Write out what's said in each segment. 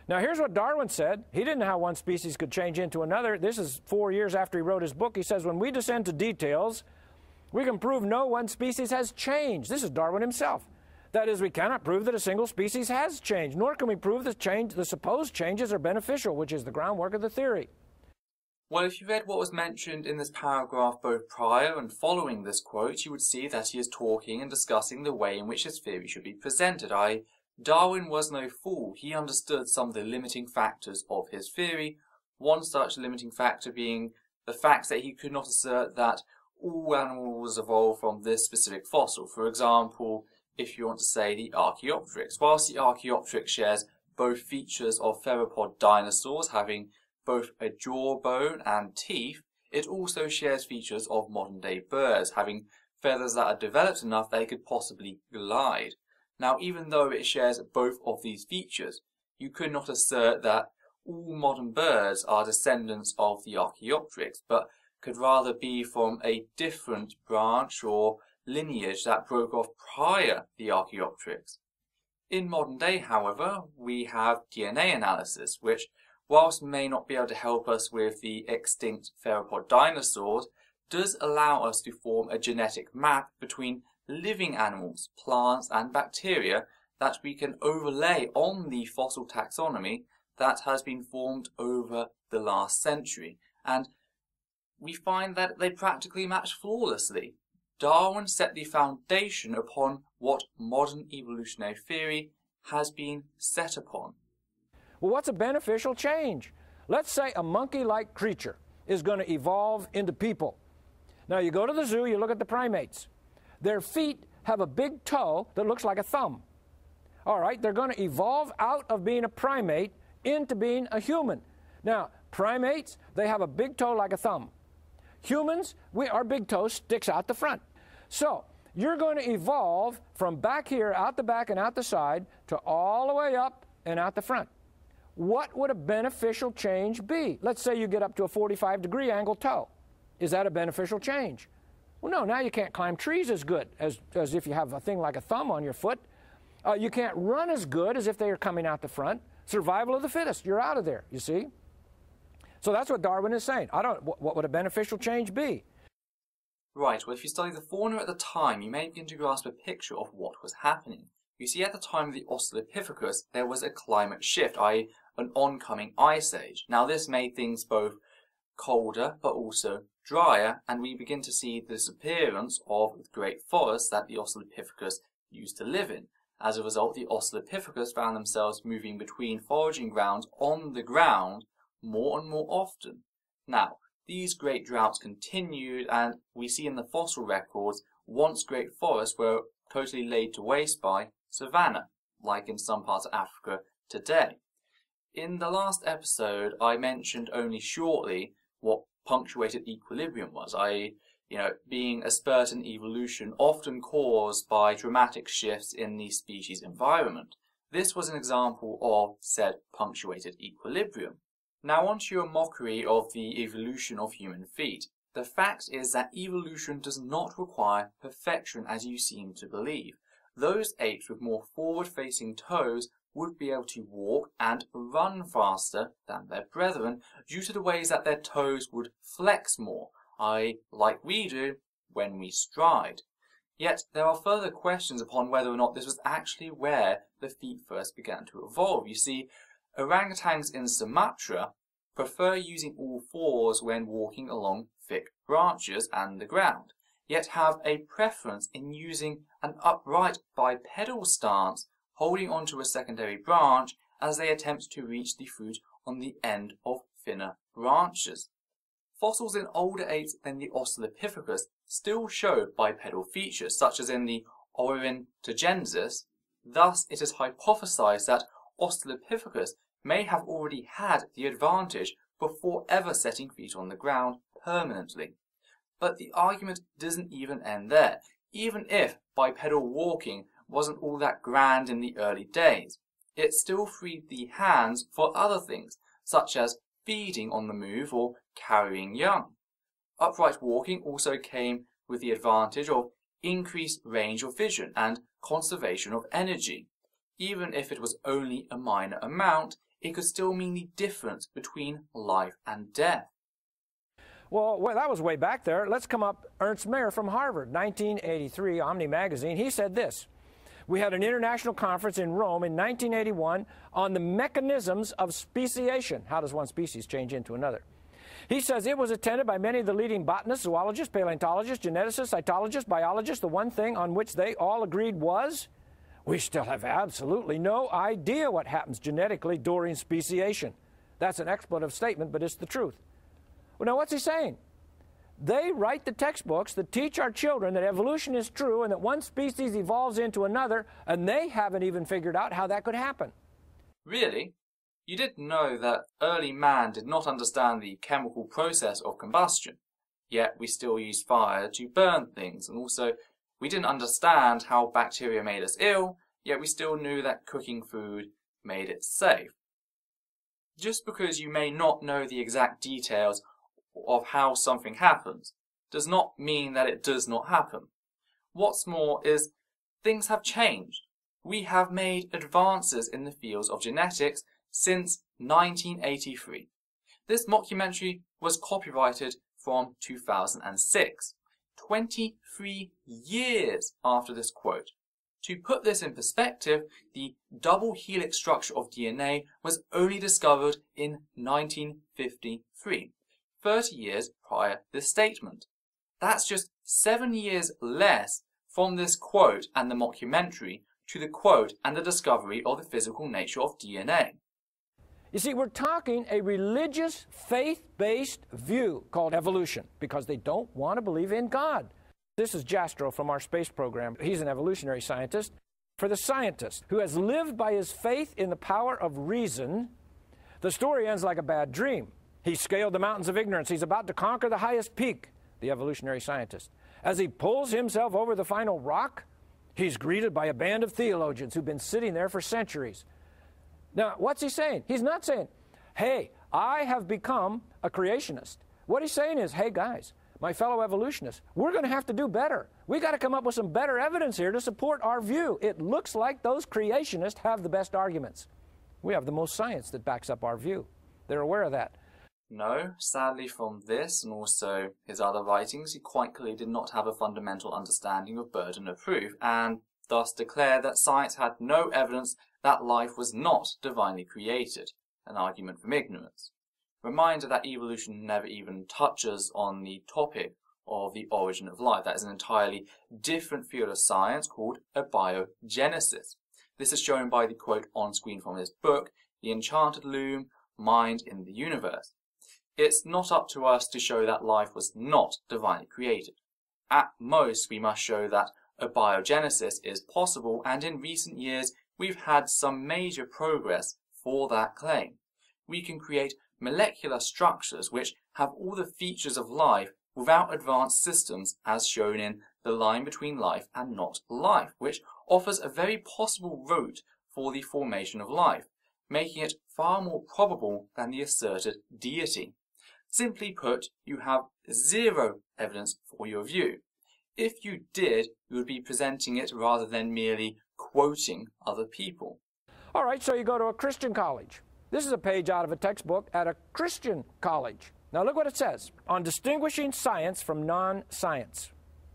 Now here's what Darwin said. He didn't know how one species could change into another. This is 4 years after he wrote his book. He says, when we descend to details, we can prove no one species has changed. This is Darwin himself. That is, we cannot prove that a single species has changed, nor can we prove that the supposed changes are beneficial, which is the groundwork of the theory. Well, if you read what was mentioned in this paragraph both prior and following this quote, you would see that he is talking and discussing the way in which his theory should be presented. Darwin was no fool. He understood some of the limiting factors of his theory, one such limiting factor being the fact that he could not assert that all animals evolved from this specific fossil. For example, if you want to say the Archaeopteryx. Whilst the Archaeopteryx shares both features of theropod dinosaurs, having both a jawbone and teeth, it also shares features of modern-day birds, having feathers that are developed enough they could possibly glide. Now, even though it shares both of these features, you could not assert that all modern birds are descendants of the Archaeopteryx, but could rather be from a different branch or lineage that broke off prior the Archaeopteryx. In modern day, however, we have DNA analysis, which, whilst may not be able to help us with the extinct theropod dinosaurs, does allow us to form a genetic map between living animals, plants and bacteria that we can overlay on the fossil taxonomy that has been formed over the last century. And we find that they practically match flawlessly. Darwin set the foundation upon what modern evolutionary theory has been set upon. Well, what's a beneficial change? Let's say a monkey-like creature is going to evolve into people. Now you go to the zoo, you look at the primates. Their feet have a big toe that looks like a thumb. All right, they're going to evolve out of being a primate into being a human. Now, primates, they have a big toe like a thumb. Humans, our big toe sticks out the front. So, you're going to evolve from back here, out the back and out the side, to all the way up and out the front. What would a beneficial change be? Let's say you get up to a 45-degree angle toe. Is that a beneficial change? Well, no, now you can't climb trees as good as if you have a thing like a thumb on your foot. You can't run as good as if they are coming out the front. Survival of the fittest, you're out of there, you see? So that's what Darwin is saying. What would a beneficial change be? Right, well, if you study the fauna at the time, you may begin to grasp a picture of what was happening. You see, at the time of the Australopithecus, there was a climate shift, i.e. an oncoming ice age. Now, this made things both colder but also drier, and we begin to see the disappearance of the great forests that the Australopithecus used to live in. As a result, the Australopithecus found themselves moving between foraging grounds on the ground more and more often. Now, these great droughts continued, and we see in the fossil records once great forests were totally laid to waste by savanna, like in some parts of Africa today. In the last episode, I mentioned only shortly what punctuated equilibrium was, i.e., being a spurt in evolution often caused by dramatic shifts in the species environment. This was an example of said punctuated equilibrium. Now on to your mockery of the evolution of human feet. The fact is that evolution does not require perfection as you seem to believe. Those apes with more forward-facing toes would be able to walk and run faster than their brethren due to the ways that their toes would flex more, i.e. like we do when we stride. Yet there are further questions upon whether or not this was actually where the feet first began to evolve. You see, orangutans in Sumatra prefer using all fours when walking along thick branches and the ground, yet have a preference in using an upright bipedal stance, holding onto a secondary branch as they attempt to reach the fruit on the end of thinner branches. Fossils in older apes than the Australopithecus still show bipedal features, such as in the Ornithogensis. Thus, it is hypothesized that Australopithecus may have already had the advantage before ever setting feet on the ground permanently. But the argument doesn't even end there. Even if bipedal walking wasn't all that grand in the early days, it still freed the hands for other things, such as feeding on the move or carrying young. Upright walking also came with the advantage of increased range of vision and conservation of energy. Even if it was only a minor amount, it could still mean the difference between life and death. Well, that was way back there. Let's come up Ernst Mayr from Harvard, 1983, Omni Magazine. He said this: we had an international conference in Rome in 1981 on the mechanisms of speciation. How does one species change into another? He says it was attended by many of the leading botanists, zoologists, paleontologists, geneticists, cytologists, biologists. The one thing on which they all agreed was, we still have absolutely no idea what happens genetically during speciation. That's an expletive statement, but it's the truth. Well, now what's he saying? They write the textbooks that teach our children that evolution is true and that one species evolves into another, and they haven't even figured out how that could happen. Really? You did know that early man did not understand the chemical process of combustion, yet we still used fire to burn things, and also we didn't understand how bacteria made us ill, yet we still knew that cooking food made it safe. Just because you may not know the exact details of how something happens does not mean that it does not happen. What's more is, things have changed. We have made advances in the fields of genetics since 1983. This mockumentary was copyrighted from 2006, 23 years after this quote. To put this in perspective, the double helix structure of DNA was only discovered in 1953. 30 years prior to this statement. That's just 7 years less from this quote and the mockumentary to the quote and the discovery of the physical nature of DNA. You see, we're talking a religious, faith-based view called evolution because they don't want to believe in God. This is Jastrow from our space program. He's an evolutionary scientist. For the scientist who has lived by his faith in the power of reason, the story ends like a bad dream. He's scaled the mountains of ignorance. He's about to conquer the highest peak, the evolutionary scientist. As he pulls himself over the final rock, he's greeted by a band of theologians who've been sitting there for centuries. Now, what's he saying? He's not saying, hey, I have become a creationist. What he's saying is, hey, guys, my fellow evolutionists, we're going to have to do better. We got to come up with some better evidence here to support our view. It looks like those creationists have the best arguments. We have the most science that backs up our view. They're aware of that. No, sadly from this and also his other writings, he quite clearly did not have a fundamental understanding of burden of proof, and thus declared that science had no evidence that life was not divinely created, an argument from ignorance. Reminder that evolution never even touches on the topic of the origin of life. That is an entirely different field of science called abiogenesis. This is shown by the quote on screen from his book, The Enchanted Loom, Mind in the Universe. It's not up to us to show that life was not divinely created. At most, we must show that abiogenesis is possible, and in recent years, we've had some major progress for that claim. We can create molecular structures which have all the features of life without advanced systems, as shown in the line between life and not life, which offers a very possible route for the formation of life, making it far more probable than the asserted deity. Simply put, you have zero evidence for your view. If you did, you would be presenting it rather than merely quoting other people. All right, so you go to a Christian college. This is a page out of a textbook at a Christian college. Now look what it says. On distinguishing science from non-science.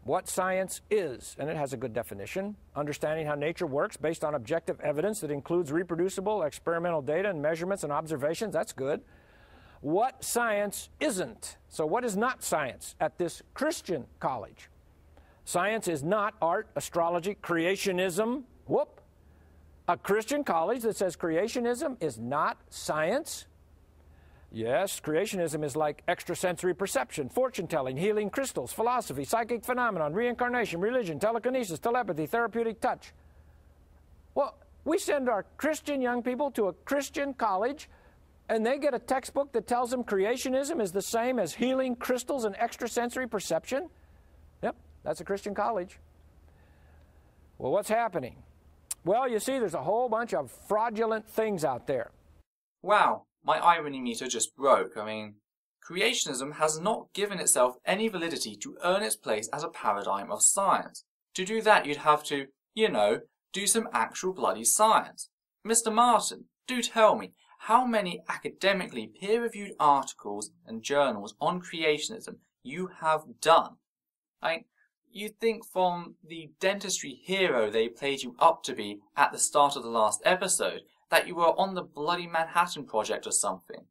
What science is, and it has a good definition. Understanding how nature works based on objective evidence that includes reproducible experimental data and measurements and observations. That's good. What science isn't. So what is not science at this Christian college? Science is not art, astrology, creationism. Whoop. A Christian college that says creationism is not science? Yes, creationism is like extrasensory perception, fortune-telling, healing crystals, philosophy, psychic phenomenon, reincarnation, religion, telekinesis, telepathy, therapeutic touch. Well, we send our Christian young people to a Christian college and they get a textbook that tells them creationism is the same as healing crystals and extrasensory perception? Yep, that's a Christian college. Well, what's happening? Well, you see, there's a whole bunch of fraudulent things out there. Wow, my irony meter just broke. I mean, creationism has not given itself any validity to earn its place as a paradigm of science. To do that, you'd have to, do some actual bloody science. Mr. Martin, do tell me, how many academically peer-reviewed articles and journals on creationism you have done. You'd think from the dentistry hero they played you up to be at the start of the last episode that you were on the bloody Manhattan Project or something.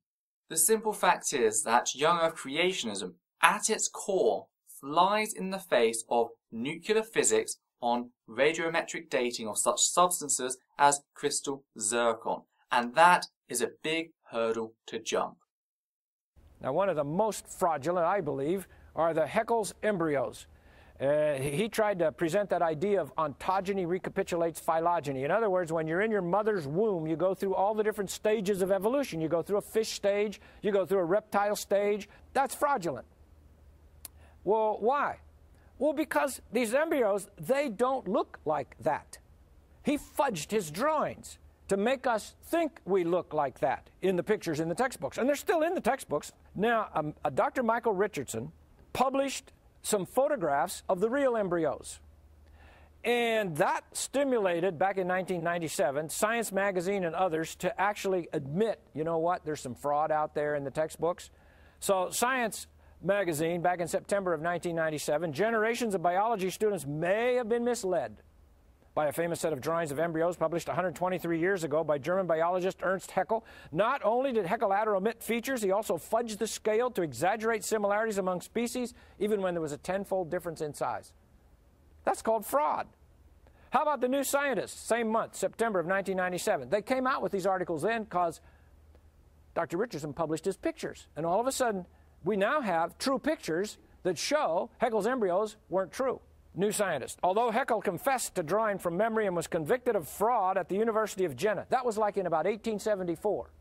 The simple fact is that young Earth creationism, at its core, flies in the face of nuclear physics on radiometric dating of such substances as crystal zircon, and that is a big hurdle to jump. Now, one of the most fraudulent, I believe, are the Haeckel's embryos. He tried to present that idea of ontogeny recapitulates phylogeny. In other words, when you're in your mother's womb, you go through all the different stages of evolution. You go through a fish stage, you go through a reptile stage. That's fraudulent. Well, why? Well, because these embryos, they don't look like that. He fudged his drawings to make us think we look like that in the pictures in the textbooks. And they're still in the textbooks. Now, Dr. Michael Richardson published some photographs of the real embryos. And that stimulated, back in 1997, Science Magazine and others to actually admit, you know what, there's some fraud out there in the textbooks. So Science Magazine, back in September of 1997, generations of biology students may have been misled by a famous set of drawings of embryos published 123 years ago by German biologist Ernst Haeckel. Not only did Haeckel add or omit features, he also fudged the scale to exaggerate similarities among species, even when there was a tenfold difference in size. That's called fraud. How about the New Scientist, same month, September of 1997? They came out with these articles then because Dr. Richardson published his pictures. And all of a sudden, we now have true pictures that show Haeckel's embryos weren't true. New Scientist. Although Haeckel confessed to drawing from memory and was convicted of fraud at the University of Jena. That was like in about 1874.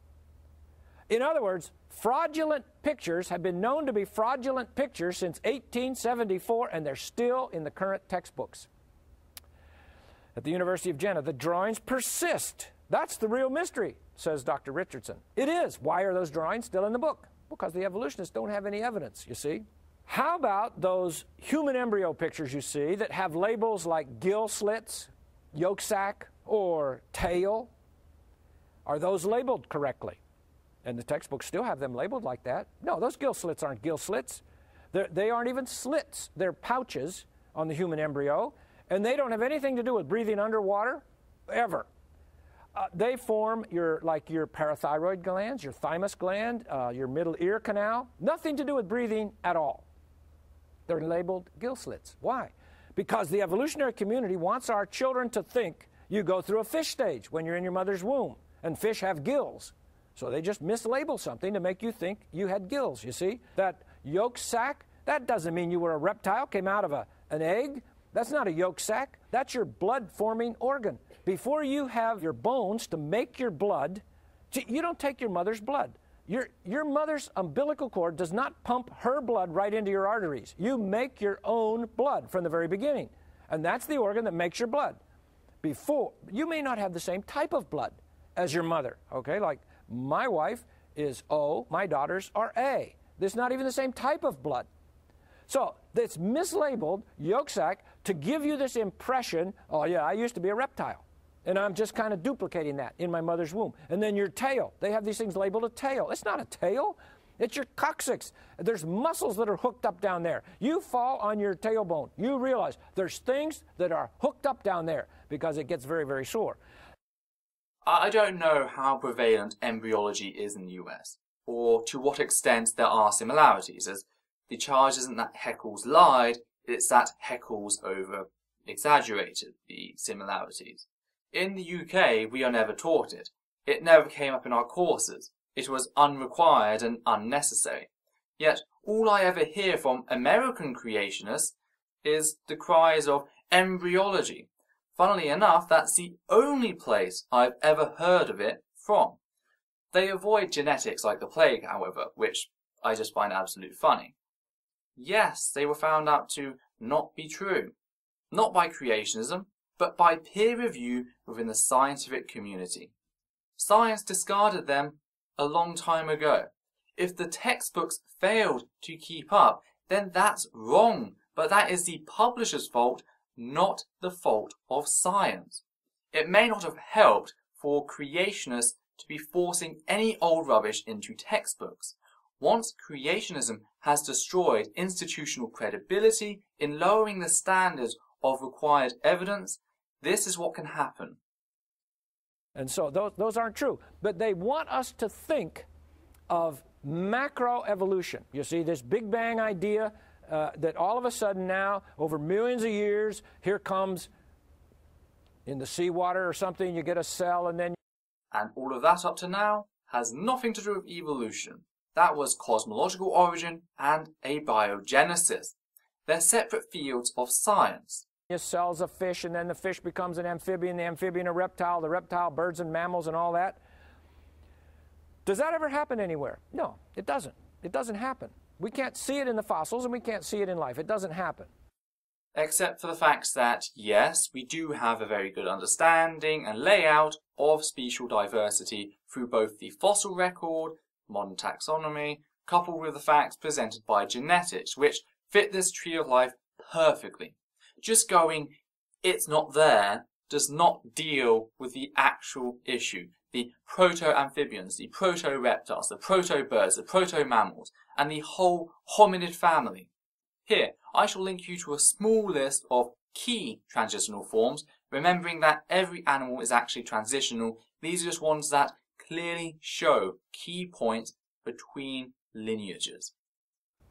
In other words, fraudulent pictures have been known to be fraudulent pictures since 1874, and they're still in the current textbooks. At the University of Jena, the drawings persist. That's the real mystery, says Dr. Richardson. It is. Why are those drawings still in the book? Because the evolutionists don't have any evidence, you see. How about those human embryo pictures you see that have labels like gill slits, yolk sac, or tail? Are those labeled correctly? And the textbooks still have them labeled like that. No, those gill slits aren't gill slits. They aren't even slits. They're pouches on the human embryo, and they don't have anything to do with breathing underwater, ever. They form your parathyroid glands, your thymus gland, your middle ear canal. Nothing to do with breathing at all. They're labeled gill slits. Why? Because the evolutionary community wants our children to think you go through a fish stage when you're in your mother's womb, and fish have gills. So they just mislabel something to make you think you had gills, you see? That yolk sac, that doesn't mean you were a reptile, came out of an egg. That's not a yolk sac. That's your blood-forming organ. Before you have your bones to make your blood, you don't take your mother's blood. Your mother's umbilical cord does not pump her blood right into your arteries. You make your own blood from the very beginning. And that's the organ that makes your blood. You may not have the same type of blood as your mother, okay? Like my wife is O, my daughters are A. There's not even the same type of blood. So it's mislabeled yolk sac to give you this impression, oh yeah, I used to be a reptile. And I'm just kind of duplicating that in my mother's womb. And then your tail. They have these things labeled a tail. It's not a tail. It's your coccyx. There's muscles that are hooked up down there. You fall on your tailbone. You realize there's things that are hooked up down there because it gets very, very sore. I don't know how prevalent embryology is in the US, or to what extent there are similarities, as the charge isn't that Haeckel's lied, it's that Haeckel's over-exaggerated the similarities. In the UK, we are never taught it. It never came up in our courses. It was unrequired and unnecessary. Yet, all I ever hear from American creationists is the cries of embryology. Funnily enough, that's the only place I've ever heard of it from. They avoid genetics like the plague, however, which I just find absolutely funny. Yes, they were found out to not be true. Not by creationism, but by peer review within the scientific community. Science discarded them a long time ago. If the textbooks failed to keep up, then that's wrong, but that is the publisher's fault, not the fault of science. It may not have helped for creationists to be forcing any old rubbish into textbooks. Once creationism has destroyed institutional credibility in lowering the standards of required evidence, this is what can happen. And so those aren't true. But they want us to think of macroevolution. You see, this Big Bang idea that all of a sudden now, over millions of years, here comes, in the seawater or something, you get a cell and then... And all of that up to now has nothing to do with evolution. That was cosmological origin and abiogenesis. They're separate fields of science. Cells a fish, and then the fish becomes an amphibian, the amphibian a reptile, the reptile birds and mammals and all that. Does that ever happen anywhere? No, it doesn't. It doesn't happen. We can't see it in the fossils and we can't see it in life. It doesn't happen. Except for the fact that, yes, we do have a very good understanding and layout of special diversity through both the fossil record, modern taxonomy, coupled with the facts presented by genetics, which fit this tree of life perfectly. Just going, it's not there, does not deal with the actual issue. The proto-amphibians, the proto-reptiles, the proto-birds, the proto-mammals, and the whole hominid family. Here, I shall link you to a small list of key transitional forms, remembering that every animal is actually transitional. These are just ones that clearly show key points between lineages.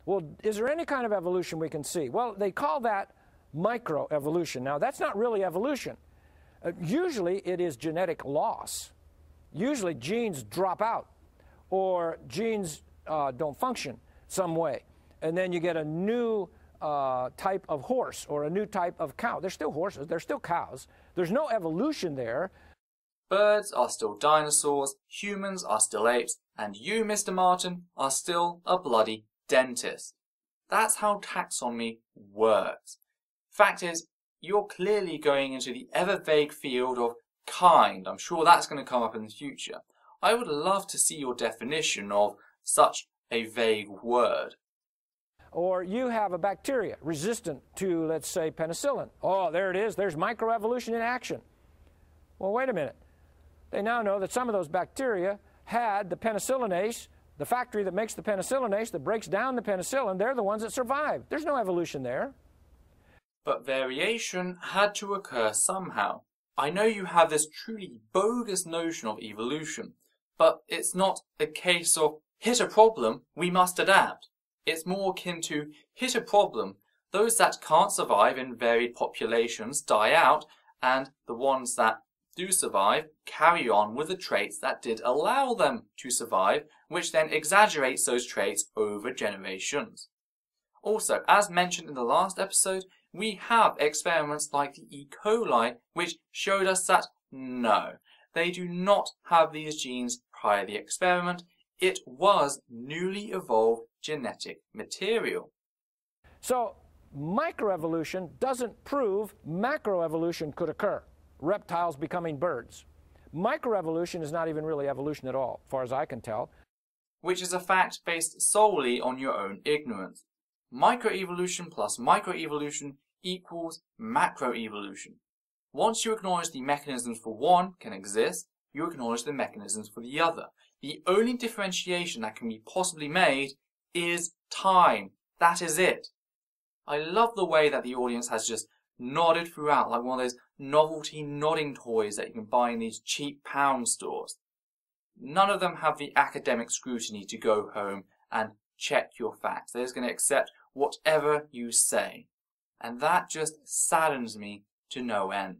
Well, is there any kind of evolution we can see? Well, they call that microevolution. Now, that's not really evolution. Usually, it is genetic loss. Usually, genes drop out, or genes don't function some way. And then you get a new type of horse or a new type of cow. They're still horses. They're still cows. There's no evolution there. Birds are still dinosaurs, humans are still apes, and you, Mr. Martin, are still a bloody dentist. That's how taxonomy works. Fact is, you're clearly going into the ever-vague field of kind. I'm sure that's going to come up in the future. I would love to see your definition of such a vague word. Or you have a bacteria resistant to, let's say, penicillin. Oh, there it is. There's microevolution in action. Well, wait a minute. They now know that some of those bacteria had the penicillinase, the factory that makes the penicillinase that breaks down the penicillin. They're the ones that survive. There's no evolution there. But variation had to occur somehow. I know you have this truly bogus notion of evolution, but it's not a case of hit a problem, we must adapt. It's more akin to hit a problem, those that can't survive in varied populations die out, and the ones that do survive carry on with the traits that did allow them to survive, which then exaggerates those traits over generations. Also, as mentioned in the last episode, we have experiments like the E. coli which showed us that no, they do not have these genes prior to the experiment. It was newly evolved genetic material. So microevolution doesn't prove macroevolution could occur, reptiles becoming birds. Microevolution is not even really evolution at all, as far as I can tell. Which is a fact based solely on your own ignorance. Microevolution plus microevolution equals macroevolution. Once you acknowledge the mechanisms for one can exist, you acknowledge the mechanisms for the other. The only differentiation that can be possibly made is time. That is it. I love the way that the audience has just nodded throughout, like one of those novelty nodding toys that you can buy in these cheap pound stores. None of them have the academic scrutiny to go home and check your facts. They're just going to accept whatever you say. And that just saddens me to no end.